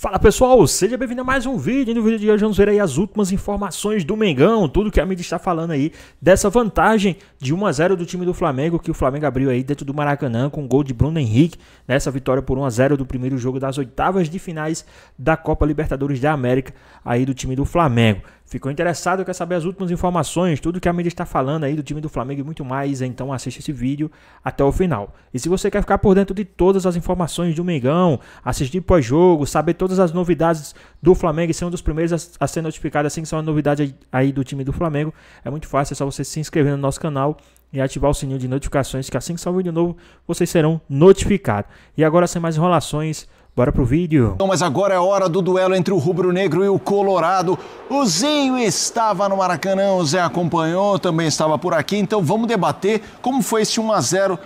Fala pessoal, seja bem-vindo a mais um vídeo. E no vídeo de hoje vamos ver aí as últimas informações do Mengão, tudo que a mídia está falando aí dessa vantagem de 1 a 0 do time do Flamengo, que o Flamengo abriu aí dentro do Maracanã com o gol de Bruno Henrique, nessa vitória por 1 a 0 do primeiro jogo das oitavas de finais da Copa Libertadores da América aí do time do Flamengo. Ficou interessado, quer saber as últimas informações, tudo que a mídia está falando aí do time do Flamengo e muito mais, então assiste esse vídeo até o final. E se você quer ficar por dentro de todas as informações do Mengão, assistir pós-jogo, saber todas as novidades do Flamengo e ser um dos primeiros a ser notificado assim que são a novidade aí do time do Flamengo, é muito fácil, é só você se inscrever no nosso canal e ativar o sininho de notificações, que assim que sair um vídeo novo, vocês serão notificados. E agora, sem mais enrolações, bora pro vídeo. Mas agora é hora do duelo entre o rubro-negro e o colorado. O Zinho estava no Maracanã, o Zé acompanhou, também estava por aqui. Então vamos debater como foi esse 1 a 0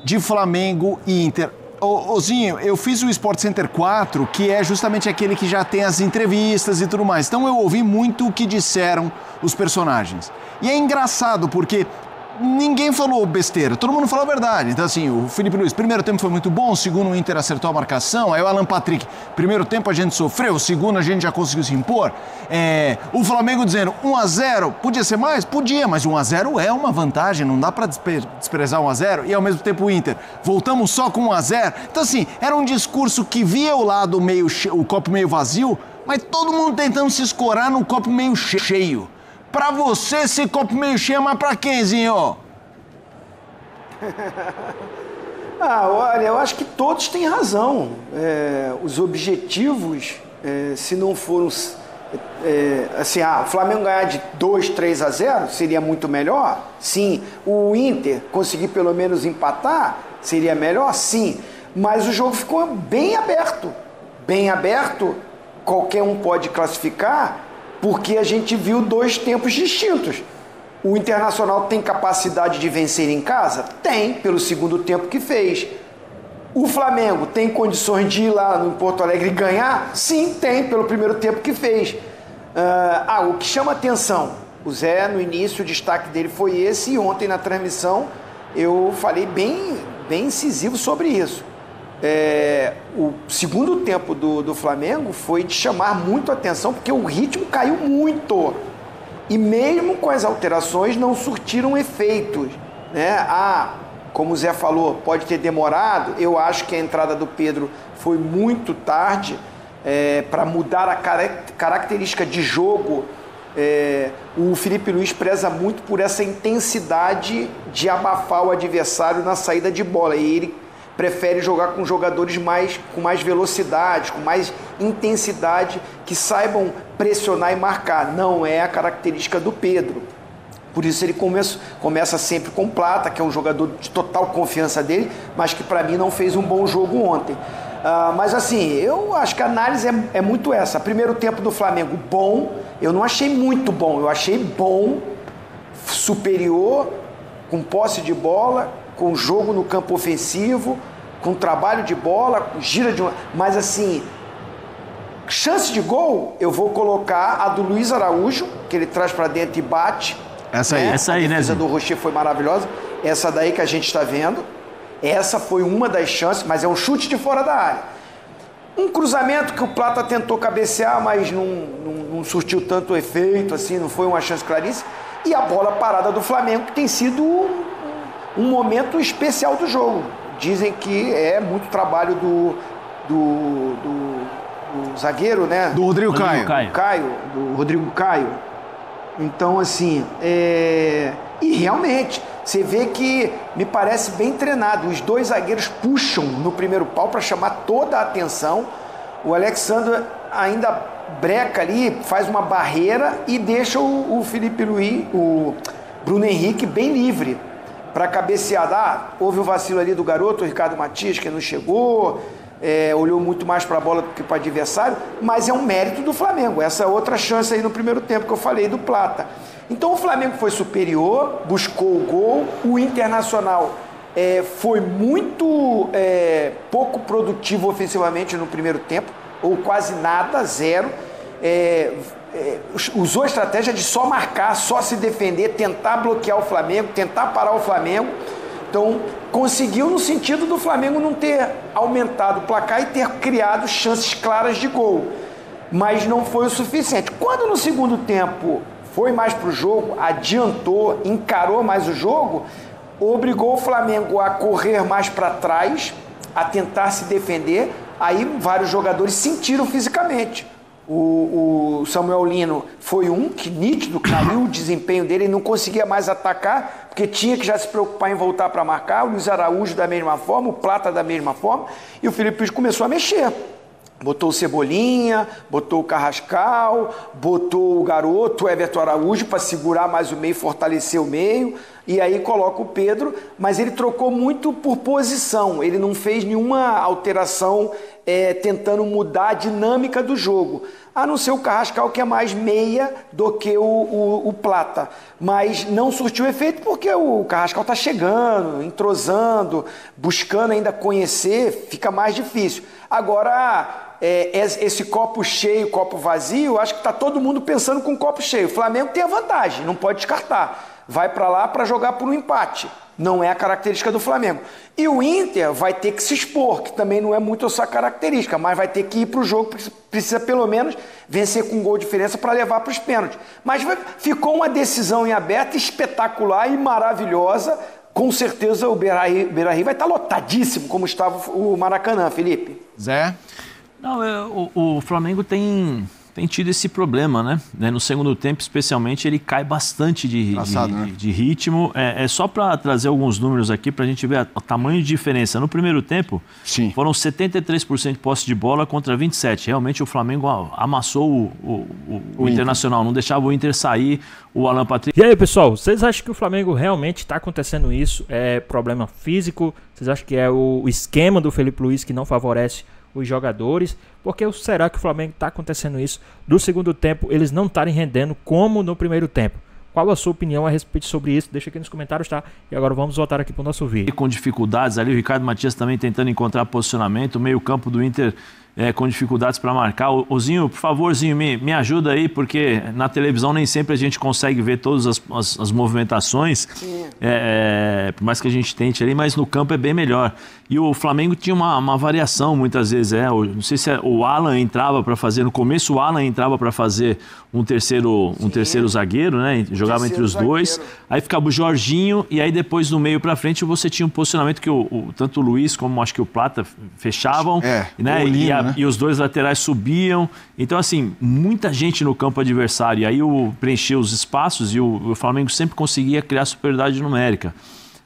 de Flamengo e Inter. Ô Zinho, eu fiz o Sport Center 4, que é justamente aquele que já tem as entrevistas e tudo mais. Então eu ouvi muito o que disseram os personagens. E é engraçado porque ninguém falou besteira, todo mundo falou a verdade. Então assim, o Felipe Luiz, primeiro tempo foi muito bom, segundo o Inter acertou a marcação, aí o Alan Patrick, primeiro tempo a gente sofreu, segundo a gente já conseguiu se impor. O Flamengo dizendo 1 a 0, podia ser mais? Podia, mas 1 a 0 é uma vantagem, não dá pra desprezar 1 a 0, e ao mesmo tempo o Inter, voltamos só com 1 a 0. Então assim, era um discurso que via o lado meio o copo meio vazio, mas todo mundo tentando se escorar no copo meio cheio. Pra você, esse copo meio cheio, mas pra quem, Zinho? Olha, eu acho que todos têm razão. Os objetivos, se não foram... o Flamengo ganhar de 2, 3 a 0 seria muito melhor? Sim. O Inter conseguir pelo menos empatar seria melhor? Sim. Mas o jogo ficou bem aberto. Bem aberto, qualquer um pode classificar, porque a gente viu dois tempos distintos. O Internacional tem capacidade de vencer em casa? Tem, pelo segundo tempo que fez. O Flamengo tem condições de ir lá no Porto Alegre e ganhar? Sim, tem, pelo primeiro tempo que fez. O que chama atenção, o Zé, no início, o destaque dele foi esse, e ontem na transmissão eu falei bem incisivo sobre isso. O segundo tempo do Flamengo foi de chamar muito a atenção, porque o ritmo caiu muito. E mesmo com as alterações não surtiram efeitos, né? Como o Zé falou, pode ter demorado. Eu acho que a entrada do Pedro foi muito tarde para mudar a característica de jogo. O Felipe Luiz preza muito por essa intensidade de abafar o adversário na saída de bola. E ele prefere jogar com jogadores com mais velocidade, com mais intensidade, que saibam pressionar e marcar. Não é a característica do Pedro. Por isso ele começa sempre com Plata, que é um jogador de total confiança dele, mas que para mim não fez um bom jogo ontem. Mas assim, eu acho que a análise é muito essa. Primeiro tempo do Flamengo, bom. Eu não achei muito bom, eu achei bom, superior, com posse de bola, com jogo no campo ofensivo, com trabalho de bola, com gira de uma... Mas assim, chance de gol, eu vou colocar a do Luiz Araújo, que ele traz pra dentro e bate. Essa aí, né? A defesa do Rocher foi maravilhosa. Essa daí que a gente está vendo. Essa foi uma das chances, mas é um chute de fora da área. Um cruzamento que o Plata tentou cabecear, mas não surtiu tanto efeito, assim, não foi uma chance claríssima. E a bola parada do Flamengo, que tem sido um momento especial do jogo. Dizem que é muito trabalho do zagueiro, né? Do Rodrigo Caio. Do Rodrigo Caio. Então, assim, e realmente, você vê que me parece bem treinado. Os dois zagueiros puxam no primeiro pau para chamar toda a atenção. O Alexandre ainda breca ali, faz uma barreira e deixa o Felipe Luiz, o Bruno Henrique bem livre para cabecear. Houve o vacilo ali do garoto, o Ricardo Matias, que não chegou, olhou muito mais para a bola do que para o adversário, mas é um mérito do Flamengo. Essa outra chance aí no primeiro tempo que eu falei do Plata. Então o Flamengo foi superior, buscou o gol, o Internacional foi muito pouco produtivo ofensivamente no primeiro tempo, ou quase nada, zero. Usou a estratégia de só marcar, só se defender, tentar bloquear o Flamengo, tentar parar o Flamengo. Então, conseguiu no sentido do Flamengo não ter aumentado o placar e ter criado chances claras de gol. Mas não foi o suficiente. Quando no segundo tempo foi mais para o jogo, adiantou, encarou mais o jogo, obrigou o Flamengo a correr mais para trás, a tentar se defender. Aí vários jogadores sentiram fisicamente. O Samuel Lino foi um que nítido, caiu o desempenho dele, ele não conseguia mais atacar, porque tinha que já se preocupar em voltar para marcar. O Luiz Araújo da mesma forma, o Plata da mesma forma, e o Felipe Luiz começou a mexer. Botou o Cebolinha, botou o Carrascal, botou o garoto, o Everton Araújo, para segurar mais o meio, fortalecer o meio, e aí coloca o Pedro, mas ele trocou muito por posição, ele não fez nenhuma alteração tentando mudar a dinâmica do jogo, a não ser o Carrascal, que é mais meia do que o Plata, mas não surtiu efeito porque o Carrascal está chegando, entrosando, buscando ainda conhecer, fica mais difícil. Agora, esse copo cheio, copo vazio, acho que está todo mundo pensando com copo cheio. O Flamengo tem a vantagem, não pode descartar. Vai para lá para jogar por um empate. Não é a característica do Flamengo. E o Inter vai ter que se expor, que também não é muito a sua característica, mas vai ter que ir para o jogo, precisa pelo menos vencer com um gol de diferença para levar para os pênaltis. Mas ficou uma decisão em aberto espetacular e maravilhosa. Com certeza o Beira-Rio vai estar lotadíssimo, como estava o Maracanã, Felipe. Zé? Não, o Flamengo tem tido esse problema, né? No segundo tempo, especialmente, ele cai bastante de ritmo. Só para trazer alguns números aqui, para a gente ver o tamanho de diferença. No primeiro tempo, sim, foram 73% de posse de bola contra 27%. Realmente, o Flamengo amassou o Internacional, não deixava o Inter sair, o Alan Patrick. E aí, pessoal, vocês acham que o Flamengo realmente está acontecendo isso? É problema físico? Vocês acham que é o esquema do Felipe Luiz que não favorece os jogadores? Porque será que o Flamengo está acontecendo isso? Do segundo tempo, eles não estarem rendendo como no primeiro tempo. Qual a sua opinião a respeito sobre isso? Deixa aqui nos comentários, tá? E agora vamos voltar aqui para o nosso vídeo. Com dificuldades ali, o Ricardo Matias também tentando encontrar posicionamento, o meio-campo do Inter com dificuldades para marcar. Ô Zinho, por favor, Zinho, me ajuda aí, porque na televisão nem sempre a gente consegue ver todas as movimentações, por mais que a gente tente ali, mas no campo é bem melhor. E o Flamengo tinha uma variação muitas vezes, não sei se o Alan entrava para fazer, no começo o Alan entrava para fazer um terceiro zagueiro, né? Jogava entre os dois, aí ficava o Jorginho, e aí depois do meio para frente você tinha um posicionamento que tanto o Luiz como acho que o Plata fechavam, né? E os dois laterais subiam. Então, assim, muita gente no campo adversário. E aí preenchia os espaços e o Flamengo sempre conseguia criar superioridade numérica.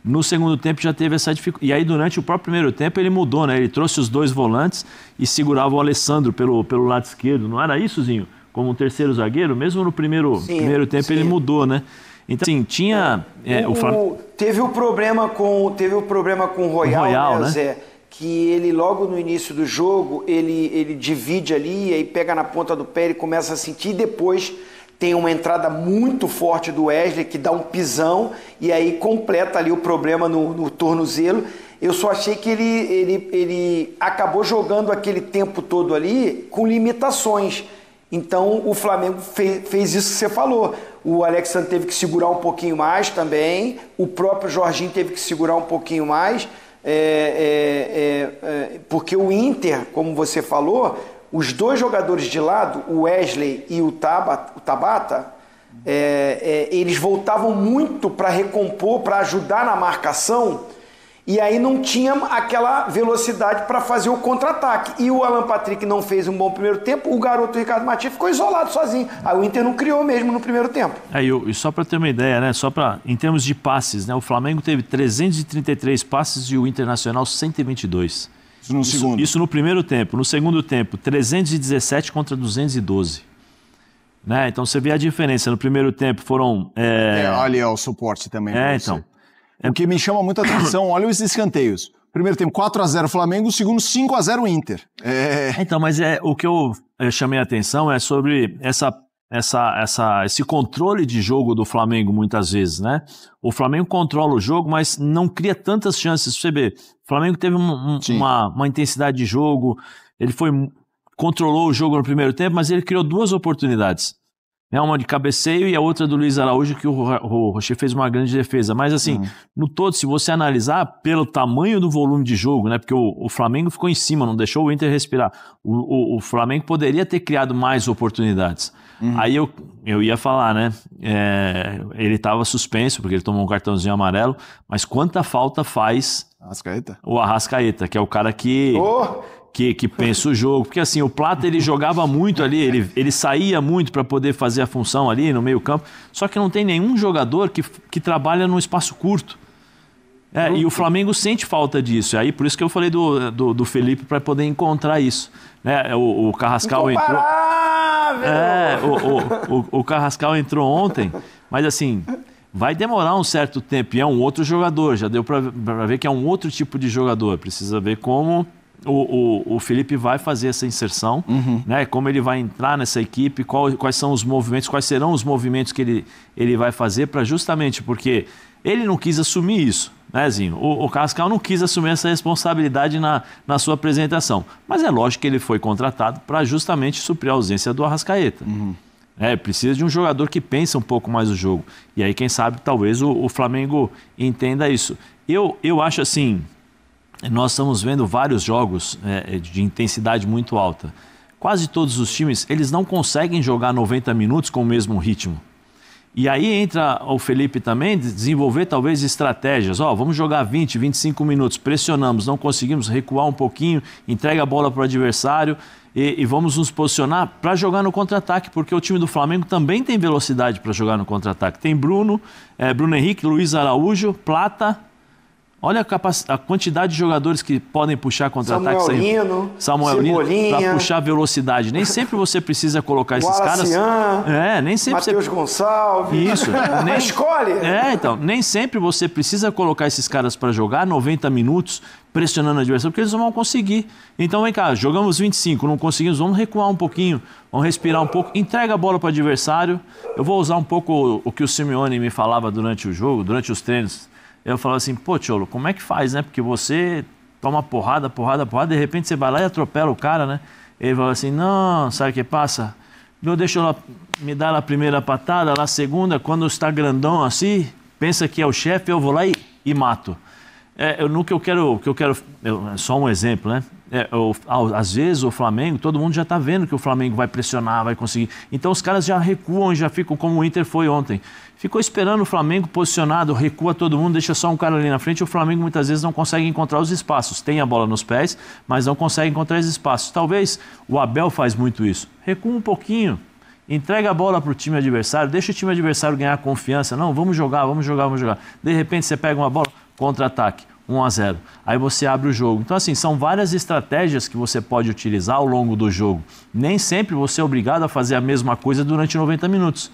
No segundo tempo já teve essa dificuldade. E aí, durante o próprio primeiro tempo, ele mudou, né? Ele trouxe os dois volantes e segurava o Alessandro pelo lado esquerdo. Não era isso, Zinho? Como um terceiro zagueiro? Mesmo no primeiro tempo ele mudou, né? Então, assim, tinha... Teve o problema com o Royal, né, Zé? Que ele logo no início do jogo, ele divide ali, aí pega na ponta do pé, ele começa a sentir, e depois tem uma entrada muito forte do Wesley, que dá um pisão, e aí completa ali o problema no tornozelo. Eu só achei que ele acabou jogando aquele tempo todo ali com limitações. Então o Flamengo fez isso que você falou. O Alexandre teve que segurar um pouquinho mais também, o próprio Jorginho teve que segurar um pouquinho mais, porque o Inter, como você falou, os dois jogadores de lado, o Wesley e o Tabata, eles voltavam muito para recompor, para ajudar na marcação, e aí não tinha aquela velocidade para fazer o contra-ataque. E o Alan Patrick não fez um bom primeiro tempo, o garoto Ricardo Matias ficou isolado sozinho. Aí o Inter não criou mesmo no primeiro tempo. E só para ter uma ideia, né? Em termos de passes, né? O Flamengo teve 333 passes e o Internacional 122. Isso no primeiro tempo. No segundo tempo, 317 contra 212. Né? Então você vê a diferença. No primeiro tempo foram... Olha o suporte também. Então... O que me chama muita atenção, olha os escanteios. Primeiro tempo 4-0 Flamengo, segundo 5-0 Inter. Então, mas o que eu chamei a atenção é sobre esse controle de jogo do Flamengo muitas vezes, né? O Flamengo controla o jogo, mas não cria tantas chances. Você vê, o Flamengo teve uma intensidade de jogo, ele controlou o jogo no primeiro tempo, mas ele criou duas oportunidades. né? Uma de cabeceio e a outra do Luiz Araújo, que o Rocher fez uma grande defesa. Mas assim, no todo, se você analisar pelo tamanho do volume de jogo, né? Porque o Flamengo ficou em cima, não deixou o Inter respirar. O Flamengo poderia ter criado mais oportunidades. Aí eu ia falar, né? Ele estava suspenso, porque ele tomou um cartãozinho amarelo, mas quanta falta faz o Arrascaeta, que é o cara que pensa o jogo. Porque assim, o Plata ele jogava muito ali, ele saía muito para poder fazer a função ali no meio campo, só que não tem nenhum jogador que trabalha num espaço curto. E o Flamengo sente falta disso. Aí por isso que eu falei do Felipe para poder encontrar isso. Né? O Carrascal entrou. O Carrascal entrou ontem, mas assim, vai demorar um certo tempo. E é um outro jogador, já deu para ver que é um outro tipo de jogador. Precisa ver como o Felipe vai fazer essa inserção, né? Como ele vai entrar nessa equipe, quais são os movimentos, quais serão os movimentos que ele vai fazer, para justamente porque ele não quis assumir isso, né, Zinho? O Carrascal não quis assumir essa responsabilidade na sua apresentação, mas é lógico que ele foi contratado para justamente suprir a ausência do Arrascaeta. Precisa de um jogador que pensa um pouco mais o jogo, e aí quem sabe talvez o Flamengo entenda isso. Eu acho assim, nós estamos vendo vários jogos de intensidade muito alta. Quase todos os times, eles não conseguem jogar 90 minutos com o mesmo ritmo. E aí entra o Felipe também, desenvolver talvez estratégias. Vamos jogar 20, 25 minutos, pressionamos, não conseguimos, recuar um pouquinho, entrega a bola para o adversário e vamos nos posicionar para jogar no contra-ataque, porque o time do Flamengo também tem velocidade para jogar no contra-ataque. Tem Bruno Henrique, Luiz Araújo, Plata. Olha a quantidade de jogadores que podem puxar contra-ataque. Samuel Lino, para puxar velocidade. Nem sempre você precisa colocar esses caras. Nem sempre Matheus Gonçalves. Isso. Escolhe. Então, nem sempre você precisa colocar esses caras para jogar 90 minutos pressionando o adversário, porque eles não vão conseguir. Então, vem cá, jogamos 25, não conseguimos, vamos recuar um pouquinho, vamos respirar um pouco, entrega a bola para o adversário. Eu vou usar um pouco o que o Simeone me falava durante o jogo, durante os treinos. Eu falava assim, pô, Tcholo, como é que faz, né? Porque você toma porrada, de repente você vai lá e atropela o cara, né? Ele falou assim, não, sabe o que passa? Eu deixo ela me dar a primeira patada, a segunda, quando está grandão assim, pensa que é o chefe, eu vou lá e mato. Só um exemplo, né? Às vezes o Flamengo, todo mundo já está vendo que o Flamengo vai pressionar, vai conseguir. Então os caras já recuam, já ficam como o Inter foi ontem. Ficou esperando o Flamengo posicionado, recua todo mundo, deixa só um cara ali na frente. O Flamengo muitas vezes não consegue encontrar os espaços. Tem a bola nos pés, mas não consegue encontrar os espaços. Talvez o Abel faz muito isso. Recua um pouquinho, entrega a bola para o time adversário, deixa o time adversário ganhar confiança. Não, vamos jogar. De repente você pega uma bola, contra-ataque, 1-0. Aí você abre o jogo. Então assim, são várias estratégias que você pode utilizar ao longo do jogo. Nem sempre você é obrigado a fazer a mesma coisa durante 90 minutos.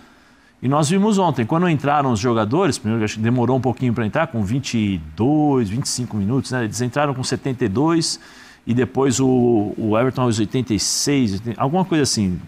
E nós vimos ontem, quando entraram os jogadores, primeiro acho que demorou um pouquinho para entrar, com 22, 25 minutos, né? Eles entraram com 72 e depois o Everton aos 86, alguma coisa assim.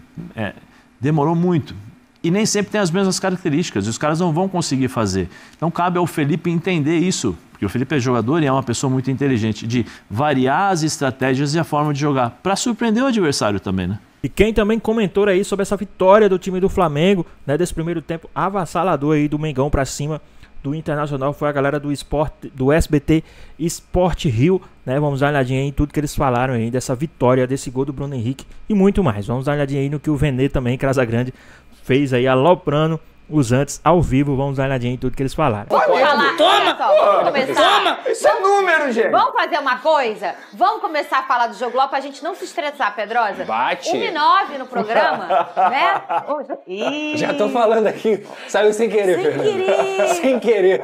Demorou muito. E nem sempre tem as mesmas características, e os caras não vão conseguir fazer. Então cabe ao Felipe entender isso, porque o Felipe é jogador e é uma pessoa muito inteligente, de variar as estratégias e a forma de jogar, para surpreender o adversário também, né? E quem também comentou aí sobre essa vitória do time do Flamengo, né, desse primeiro tempo avassalador aí do Mengão pra cima do Internacional, foi a galera do SBT Sport Rio, né? Vamos dar uma olhadinha aí em tudo que eles falaram aí dessa vitória, desse gol do Bruno Henrique e muito mais. Vamos dar uma olhadinha aí no que o Vene também, Casagrande, fez aí aloprando os antes ao vivo. Vamos dar uma olhadinha em tudo que eles falaram. Vamos falar. Toma! Isso é número, gente! Vamos fazer uma coisa? Vamos começar a falar do jogo logo pra gente não se estressar, Pedrosa? Bate! 1:09 no programa, né? Já tô falando aqui, saiu sem querer, Fernanda. Sem querer.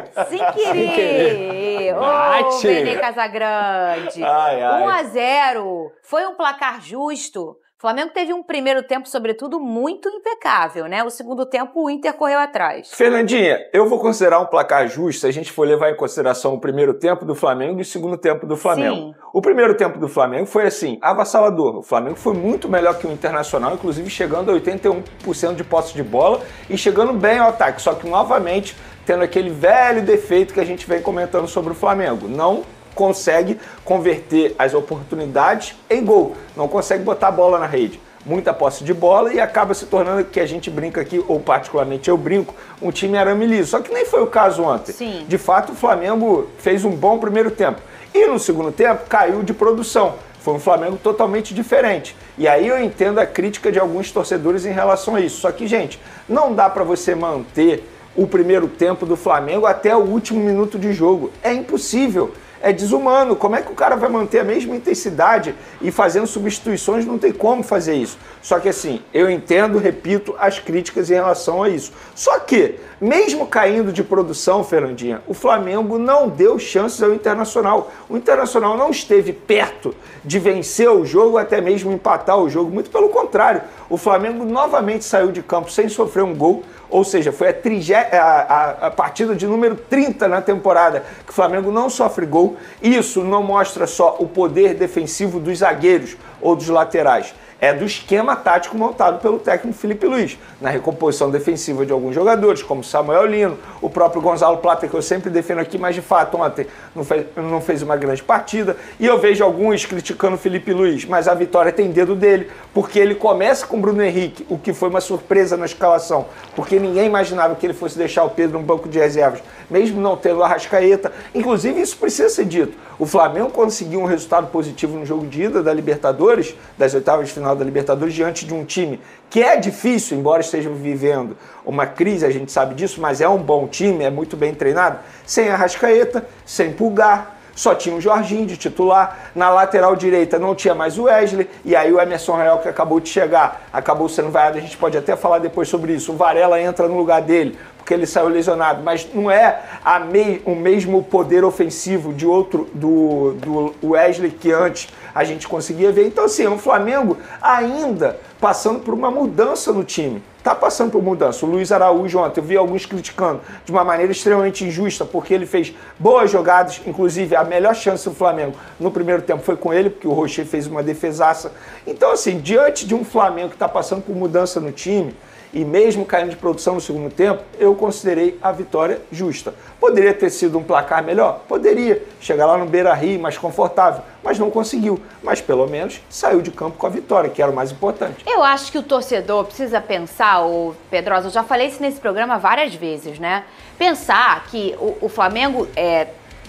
Ô, Vene Casagrande. 1-0. Foi um placar justo. O Flamengo teve um primeiro tempo, sobretudo, muito impecável, né? O segundo tempo, o Inter correu atrás. Fernandinha, eu vou considerar um placar justo se a gente for levar em consideração o primeiro tempo do Flamengo e o segundo tempo do Flamengo. Sim. O primeiro tempo do Flamengo foi, assim, avassalador. O Flamengo foi muito melhor que o Internacional, inclusive chegando a 81% de posse de bola e chegando bem ao ataque. Só que, novamente, tendo aquele velho defeito que a gente vem comentando sobre o Flamengo. Não consegue converter as oportunidades em gol, não consegue botar a bola na rede. muita posse de bola e acaba se tornando, que a gente brinca aqui, ou particularmente eu brinco, um time arame liso. Só que nem foi o caso ontem. Sim. De fato, o Flamengo fez um bom primeiro tempo. E no segundo tempo, caiu de produção. Foi um Flamengo totalmente diferente. E aí eu entendo a crítica de alguns torcedores em relação a isso. Só que, gente, não dá para você manter o primeiro tempo do Flamengo até o último minuto de jogo. É impossível. É desumano. Como é que o cara vai manter a mesma intensidade e fazendo substituições? Não tem como fazer isso. Só que assim, eu entendo, repito, as críticas em relação a isso. Só que, mesmo caindo de produção, Fernandinha, o Flamengo não deu chances ao Internacional. O Internacional não esteve perto de vencer o jogo, até mesmo empatar o jogo. Muito pelo contrário. O Flamengo novamente saiu de campo sem sofrer um gol. Ou seja, foi a partida de número 30 na temporada que o Flamengo não sofre gol. Isso não mostra só o poder defensivo dos zagueiros ou dos laterais. É do esquema tático montado pelo técnico Felipe Luiz, na recomposição defensiva de alguns jogadores, como Samuel Lino, o próprio Gonzalo Plata, que eu sempre defendo aqui, mas de fato ontem não fez uma grande partida. E eu vejo alguns criticando o Felipe Luiz, mas a vitória tem dedo dele, porque ele começa com o Bruno Henrique, o que foi uma surpresa na escalação, porque ninguém imaginava que ele fosse deixar o Pedro no banco de reservas, mesmo não tendo o Arrascaeta. Inclusive, isso precisa ser dito. O Flamengo conseguiu um resultado positivo no jogo de ida da Libertadores, das oitavas de final da Libertadores, diante de um time que é difícil, embora esteja vivendo uma crise, a gente sabe disso, mas é um bom time, é muito bem treinado, sem Arrascaeta, sem Pulgar, só tinha o Jorginho de titular, na lateral direita não tinha mais o Wesley, e aí o Emerson Royal, que acabou de chegar, acabou sendo vaiado, a gente pode até falar depois sobre isso, o Varela entra no lugar dele, porque ele saiu lesionado, mas não é o mesmo poder ofensivo de outro, do Wesley, que antes a gente conseguia ver. Então, assim, é um Flamengo ainda passando por uma mudança no time. Está passando por mudança. O Luiz Araújo ontem, eu vi alguns criticando de uma maneira extremamente injusta, porque ele fez boas jogadas, inclusive a melhor chance do Flamengo no primeiro tempo foi com ele, porque o Rocher fez uma defesaça. Então, assim, diante de um Flamengo que está passando por mudança no time, e mesmo caindo de produção no segundo tempo, eu considerei a vitória justa. Poderia ter sido um placar melhor? Poderia. Chegar lá no Beira-Rio mais confortável, mas não conseguiu. Mas pelo menos saiu de campo com a vitória, que era o mais importante. Eu acho que o torcedor precisa pensar, Pedrosa, eu já falei isso nesse programa várias vezes, né? Pensar que o Flamengo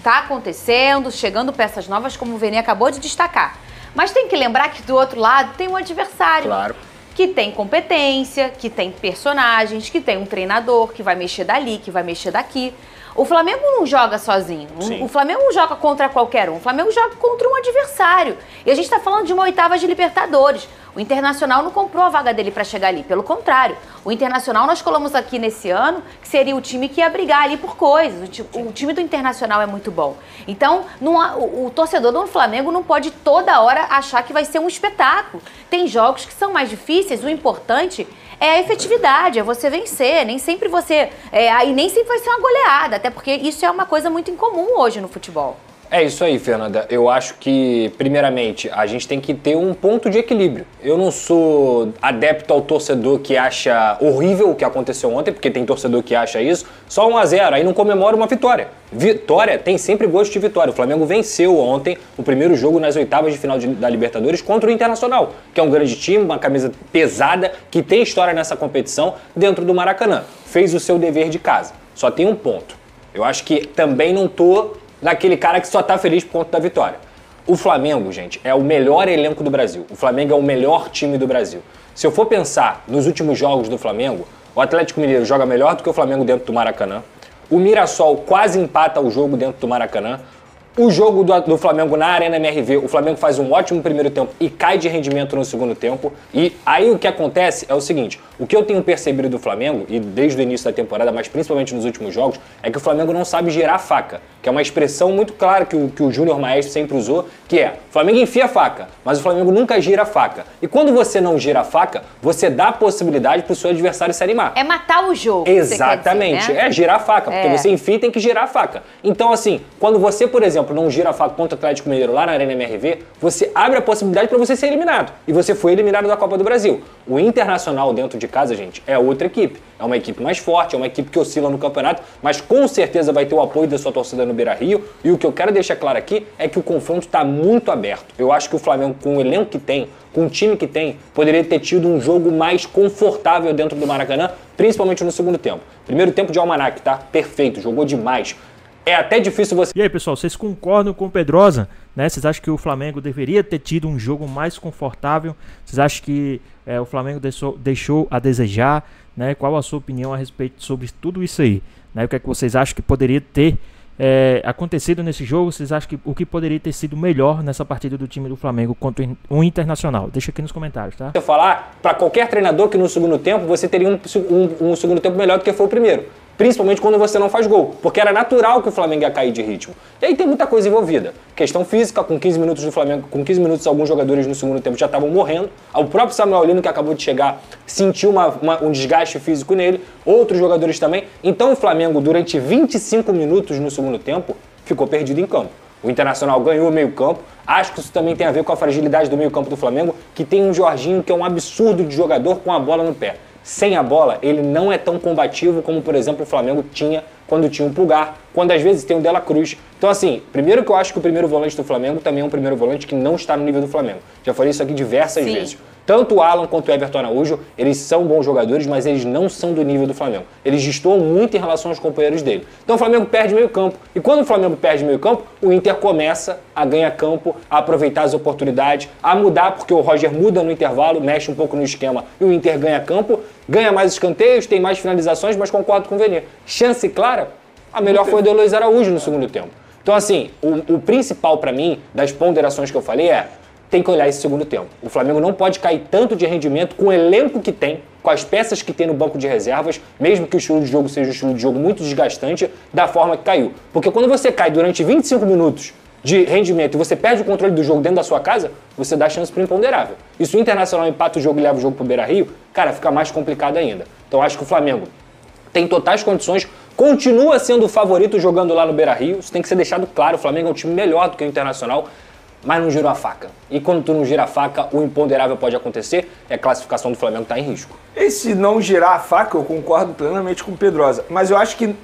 tá acontecendo, chegando peças novas, como o Vene acabou de destacar. Mas tem que lembrar que do outro lado tem um adversário. Claro. Que tem competência, que tem personagens, que tem um treinador que vai mexer dali, que vai mexer daqui. O Flamengo não joga sozinho. O Flamengo não joga contra qualquer um. O Flamengo joga contra um adversário. E a gente está falando de uma oitava de Libertadores. O Internacional não comprou a vaga dele para chegar ali. Pelo contrário, o Internacional nós colocamos aqui nesse ano que seria o time que ia brigar ali por coisas. O time do Internacional é muito bom. Então, o torcedor do Flamengo não pode toda hora achar que vai ser um espetáculo. Tem jogos que são mais difíceis. O importante é a efetividade, é você vencer. Nem sempre e nem sempre vai ser uma goleada, até porque isso é uma coisa muito incomum hoje no futebol. É isso aí, Fernanda. Eu acho que, primeiramente, a gente tem que ter um ponto de equilíbrio. Eu não sou adepto ao torcedor que acha horrível o que aconteceu ontem, porque tem torcedor que acha isso. Só 1-0, aí não comemora uma vitória. Vitória tem sempre gosto de vitória. O Flamengo venceu ontem o primeiro jogo nas oitavas de final da Libertadores contra o Internacional, que é um grande time, uma camisa pesada, que tem história nessa competição dentro do Maracanã. Fez o seu dever de casa. Só tem um ponto. Eu acho que também não tô naquele cara que só tá feliz por conta da vitória. O Flamengo, gente, é o melhor elenco do Brasil. O Flamengo é o melhor time do Brasil. Se eu for pensar nos últimos jogos do Flamengo, o Atlético Mineiro joga melhor do que o Flamengo dentro do Maracanã. O Mirassol quase empata o jogo dentro do Maracanã. O jogo do Flamengo na Arena MRV, o Flamengo faz um ótimo primeiro tempo e cai de rendimento no segundo tempo. E aí o que acontece é o seguinte, o que eu tenho percebido do Flamengo, e desde o início da temporada, mas principalmente nos últimos jogos, é que o Flamengo não sabe girar a faca, que é uma expressão muito clara que o Júnior Maestro sempre usou, que é, o Flamengo enfia a faca, mas o Flamengo nunca gira a faca. E quando você não gira a faca, você dá a possibilidade para o seu adversário se animar. É matar o jogo. Exatamente, você quer dizer, né? É girar a faca, porque você enfia e tem que girar a faca. Então assim, quando você, por exemplo, não gira a faca contra o Atlético Mineiro lá na Arena MRV, você abre a possibilidade para você ser eliminado. E você foi eliminado da Copa do Brasil. O Internacional dentro de casa, gente, é outra equipe. É uma equipe mais forte, é uma equipe que oscila no campeonato, mas com certeza vai ter o apoio da sua torcida no Beira-Rio. E o que eu quero deixar claro aqui é que o confronto está muito aberto. Eu acho que o Flamengo, com o elenco que tem, com o time que tem, poderia ter tido um jogo mais confortável dentro do Maracanã, principalmente no segundo tempo. Primeiro tempo de Almanac, tá? Perfeito, jogou demais. É até difícil você... E aí, pessoal, vocês concordam com o Pedrosa, né? Vocês acham que o Flamengo deveria ter tido um jogo mais confortável? Vocês acham que o Flamengo deixou a desejar? Né? Qual a sua opinião a respeito sobre tudo isso aí? Né? O que é que vocês acham que poderia ter acontecido nesse jogo? Vocês acham que o que poderia ter sido melhor nessa partida do time do Flamengo contra o Internacional? Deixa aqui nos comentários, tá? Eu falar para qualquer treinador que no segundo tempo você teria um segundo tempo melhor do que foi o primeiro. Principalmente quando você não faz gol, porque era natural que o Flamengo ia cair de ritmo. E aí tem muita coisa envolvida. Questão física, com 15 minutos do Flamengo, com 15 minutos alguns jogadores no segundo tempo já estavam morrendo. O próprio Samuel Lino, que acabou de chegar, sentiu um desgaste físico nele, outros jogadores também. Então o Flamengo, durante 25 minutos no segundo tempo, ficou perdido em campo. O Internacional ganhou o meio-campo. Acho que isso também tem a ver com a fragilidade do meio-campo do Flamengo, que tem um Jorginho que é um absurdo de jogador com a bola no pé. Sem a bola, ele não é tão combativo como, por exemplo, o Flamengo tinha quando tinha um Pulgar, quando às vezes tem o Dela Cruz. Então, assim, primeiro que eu acho que o primeiro volante do Flamengo também é um primeiro volante que não está no nível do Flamengo. Já falei isso aqui diversas vezes. Tanto o Alan quanto o Everton Araújo, eles são bons jogadores, mas eles não são do nível do Flamengo. Eles destoam muito em relação aos companheiros dele. Então o Flamengo perde meio campo. E quando o Flamengo perde meio campo, o Inter começa a ganhar campo, a aproveitar as oportunidades, a mudar, porque o Roger muda no intervalo, mexe um pouco no esquema e o Inter ganha campo, ganha mais escanteios, tem mais finalizações, mas concordo com o Venier. Chance clara, a melhor foi a do Luiz Araújo no segundo tempo. Então assim, o principal para mim, das ponderações que eu falei tem que olhar esse segundo tempo. O Flamengo não pode cair tanto de rendimento com o elenco que tem, com as peças que tem no banco de reservas, mesmo que o estilo de jogo seja um estilo de jogo muito desgastante, da forma que caiu. Porque quando você cai durante 25 minutos de rendimento e você perde o controle do jogo dentro da sua casa, você dá chance para o imponderável. E se o Internacional empata o jogo e leva o jogo para o Beira-Rio, cara, fica mais complicado ainda. Então acho que o Flamengo tem totais condições, continua sendo o favorito jogando lá no Beira-Rio, isso tem que ser deixado claro, o Flamengo é um time melhor do que o Internacional, mas não girou a faca. E quando tu não gira a faca, o imponderável pode acontecer e a classificação do Flamengo está em risco. Esse não girar a faca, eu concordo plenamente com o Pedrosa, mas eu acho que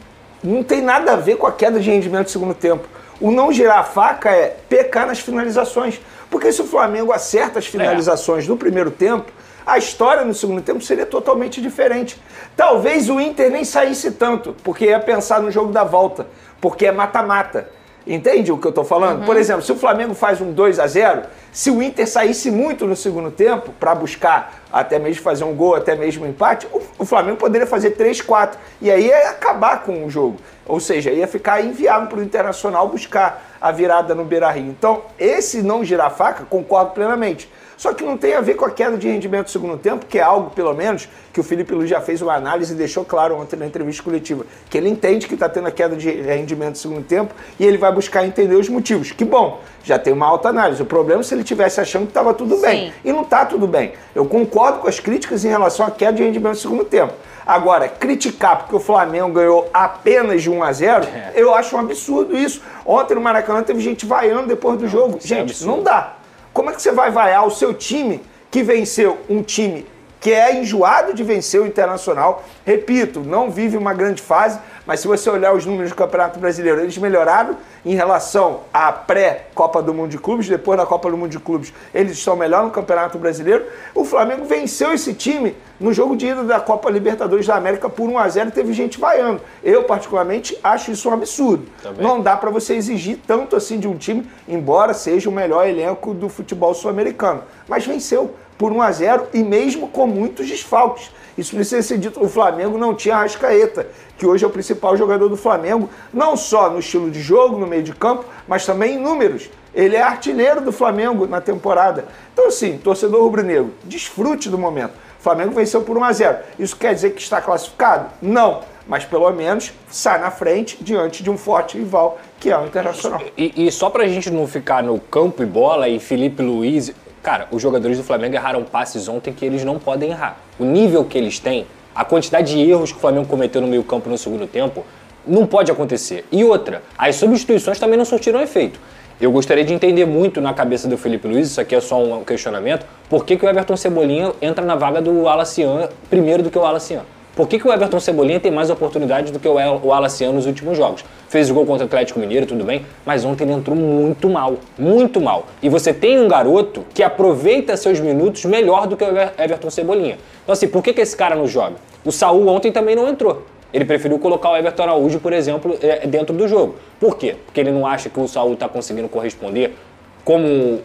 não tem nada a ver com a queda de rendimento do segundo tempo. O não girar a faca é pecar nas finalizações. Porque se o Flamengo acerta as finalizações do primeiro tempo, a história no segundo tempo seria totalmente diferente. Talvez o Inter nem saísse tanto, porque ia pensar no jogo da volta, porque é mata-mata. Entende o que eu estou falando? Por exemplo, se o Flamengo faz um 2-0, se o Inter saísse muito no segundo tempo para buscar até mesmo fazer um gol, até mesmo um empate, o Flamengo poderia fazer 3-4 e aí ia acabar com o jogo. Ou seja, ia ficar inviável para o Internacional buscar a virada no Beira-Rio. Então, esse não girar a faca, concordo plenamente. Só que não tem a ver com a queda de rendimento do segundo tempo, que é algo, pelo menos, que o Felipe Luiz já fez uma análise e deixou claro ontem na entrevista coletiva, que ele entende que está tendo a queda de rendimento do segundo tempo e ele vai buscar entender os motivos. Que bom, já tem uma alta análise. O problema é se ele estivesse achando que estava tudo bem. E não está tudo bem. Eu concordo com as críticas em relação à queda de rendimento do segundo tempo. Agora, criticar porque o Flamengo ganhou apenas de 1-0, eu acho um absurdo isso. Ontem no Maracanã teve gente vaiando depois do jogo. Gente, não dá. Como é que você vai vaiar o seu time que venceu um time que é enjoado de vencer o Internacional? Repito, não vive uma grande fase, mas se você olhar os números do Campeonato Brasileiro, eles melhoraram em relação à pré-Copa do Mundo de Clubes, depois da Copa do Mundo de Clubes, eles estão melhor no Campeonato Brasileiro. O Flamengo venceu esse time no jogo de ida da Copa Libertadores da América por 1-0 e teve gente vaiando. Eu, particularmente, acho isso um absurdo. Também. Não dá para você exigir tanto assim de um time, embora seja o melhor elenco do futebol sul-americano. Mas venceu por 1-0 e mesmo com muitos desfalques. Isso precisa ser dito, o Flamengo não tinha Arrascaeta, que hoje é o principal jogador do Flamengo, não só no estilo de jogo, no meio de campo, mas também em números. Ele é artilheiro do Flamengo na temporada. Então assim, torcedor rubro-negro, desfrute do momento. O Flamengo venceu por 1-0. Isso quer dizer que está classificado? Não. Mas pelo menos sai na frente diante de um forte rival, que é o Internacional. E só pra gente não ficar no campo e bola e Felipe Luiz... Cara, os jogadores do Flamengo erraram passes ontem que eles não podem errar. O nível que eles têm, a quantidade de erros que o Flamengo cometeu no meio-campo no segundo tempo, não pode acontecer. E outra, as substituições também não surtiram efeito. Eu gostaria de entender muito na cabeça do Felipe Luiz, isso aqui é só um questionamento, por que o Everton Cebolinha entra na vaga do Alacian primeiro do que o Alacian? Por que o Everton Cebolinha tem mais oportunidades do que o Alacian nos últimos jogos? Fez o gol contra o Atlético Mineiro, tudo bem, mas ontem ele entrou muito mal, muito mal. E você tem um garoto que aproveita seus minutos melhor do que o Everton Cebolinha. Então assim, por que esse cara não joga? O Saúl ontem também não entrou. Ele preferiu colocar o Everton Araújo, por exemplo, dentro do jogo. Por quê? Porque ele não acha que o Saúl está conseguindo corresponder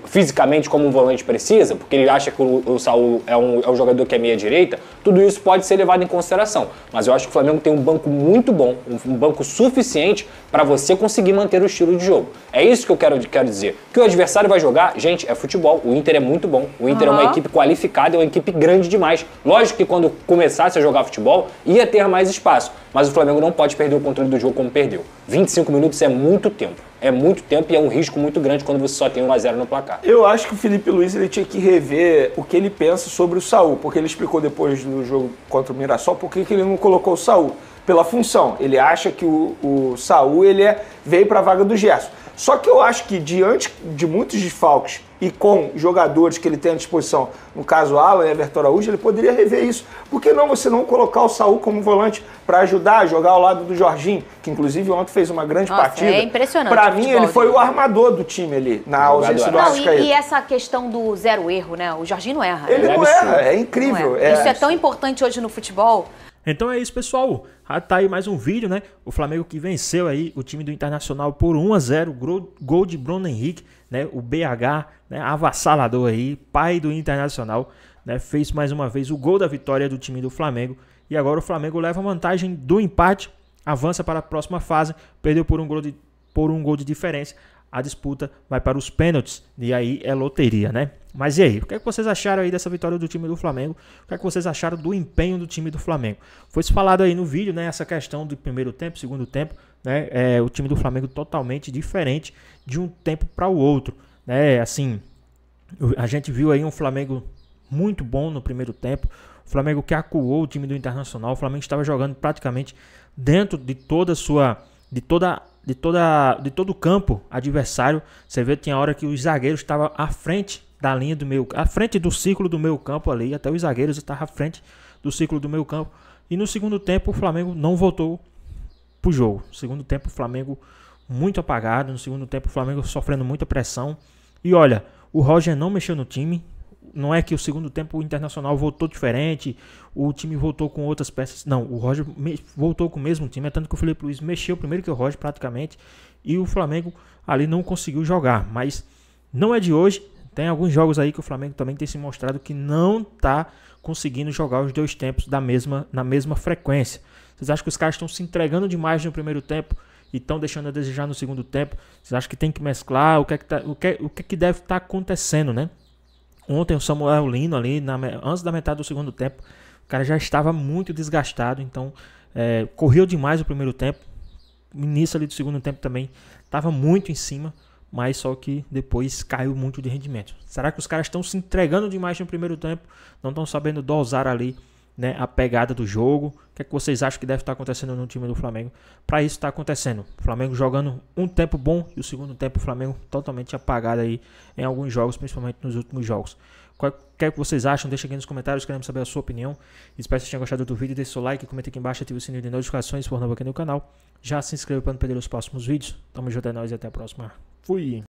fisicamente como um volante precisa, porque ele acha que o Saúl é um jogador que é meia-direita. Tudo isso pode ser levado em consideração. Mas eu acho que o Flamengo tem um banco muito bom, um banco suficiente para você conseguir manter o estilo de jogo. É isso que eu quero dizer. Que o adversário vai jogar, gente, é futebol. O Inter é muito bom. O Inter é uma equipe qualificada, é uma equipe grande demais. Lógico que quando começasse a jogar futebol, ia ter mais espaço. Mas o Flamengo não pode perder o controle do jogo como perdeu. 25 minutos é muito tempo. É muito tempo e é um risco muito grande quando você só tem 1-0 no placar. Eu acho que o Felipe Luiz ele tinha que rever o que ele pensa sobre o Saúl, porque ele explicou depois do jogo contra o Mirassol por que ele não colocou o Saúl. Pela função. Ele acha que o Saúl veio para a vaga do Gerson. Só que eu acho que diante de muitos desfalques e com jogadores que ele tem à disposição, no caso Alan e Everton Araújo, ele poderia rever isso. Por que não você não colocar o Saúl como volante para ajudar a jogar ao lado do Jorginho, que inclusive ontem fez uma grande partida. É impressionante. Para mim, ele foi o armador do time ali, na ausência do Arrascaeta. E essa questão do zero erro, né? O Jorginho não erra. Ele não erra, é incrível. Isso é tão importante hoje no futebol. Então é isso, pessoal. Tá aí mais um vídeo, né? O Flamengo que venceu aí o time do Internacional por 1-0, gol de Bruno Henrique, né? O BH, né? Avassalador aí, pai do Internacional, né? Fez mais uma vez o gol da vitória do time do Flamengo. E agora o Flamengo leva vantagem do empate, avança para a próxima fase, perdeu por um gol de diferença. A disputa vai para os pênaltis e aí é loteria, né? Mas e aí, o que é que vocês acharam aí dessa vitória do time do Flamengo? O que é que vocês acharam do empenho do time do Flamengo? Foi falado aí no vídeo, né? Essa questão do primeiro tempo, segundo tempo, né? O time do Flamengo totalmente diferente de um tempo para o outro, né? Assim, a gente viu aí um Flamengo muito bom no primeiro tempo. O Flamengo que acuou o time do Internacional. O Flamengo estava jogando praticamente dentro de toda a sua... De todo o campo adversário. Você vê que tinha hora que os zagueiros estavam à frente da linha do meio, à frente do círculo do meio campo ali, até os zagueiros estavam à frente do círculo do meio campo. E no segundo tempo o Flamengo não voltou pro jogo. No segundo tempo o Flamengo muito apagado, no segundo tempo o Flamengo sofrendo muita pressão. E olha, o Roger não mexeu no time. Não é que o segundo tempo o Internacional voltou diferente, o time voltou com outras peças. Não, o Roger voltou com o mesmo time, é tanto que o Felipe Luiz mexeu primeiro que o Roger praticamente, e o Flamengo ali não conseguiu jogar. Mas não é de hoje, tem alguns jogos aí que o Flamengo também tem se mostrado que não está conseguindo jogar os dois tempos na mesma frequência. Vocês acham que os caras estão se entregando demais no primeiro tempo e estão deixando a desejar no segundo tempo? Vocês acham que tem que mesclar? O que é que deve estar acontecendo, né? Ontem o Samuel Lino ali, antes da metade do segundo tempo, o cara já estava muito desgastado, então correu demais o primeiro tempo. O início ali do segundo tempo também estava muito em cima, mas só que depois caiu muito de rendimento. Será que os caras estão se entregando demais no primeiro tempo? Não estão sabendo dosar ali, né, a pegada do jogo? O que é que vocês acham que deve estar acontecendo no time do Flamengo? Para isso está acontecendo. O Flamengo jogando um tempo bom e o segundo tempo o Flamengo totalmente apagado aí em alguns jogos, principalmente nos últimos jogos. O que é que vocês acham? Deixa aqui nos comentários, queremos saber a sua opinião. Espero que vocês tenham gostado do vídeo, deixe seu like, comenta aqui embaixo, ative o sininho de notificações se for novo aqui no canal. Já se inscreva para não perder os próximos vídeos. Tamo junto, é nóis e até a próxima. Fui!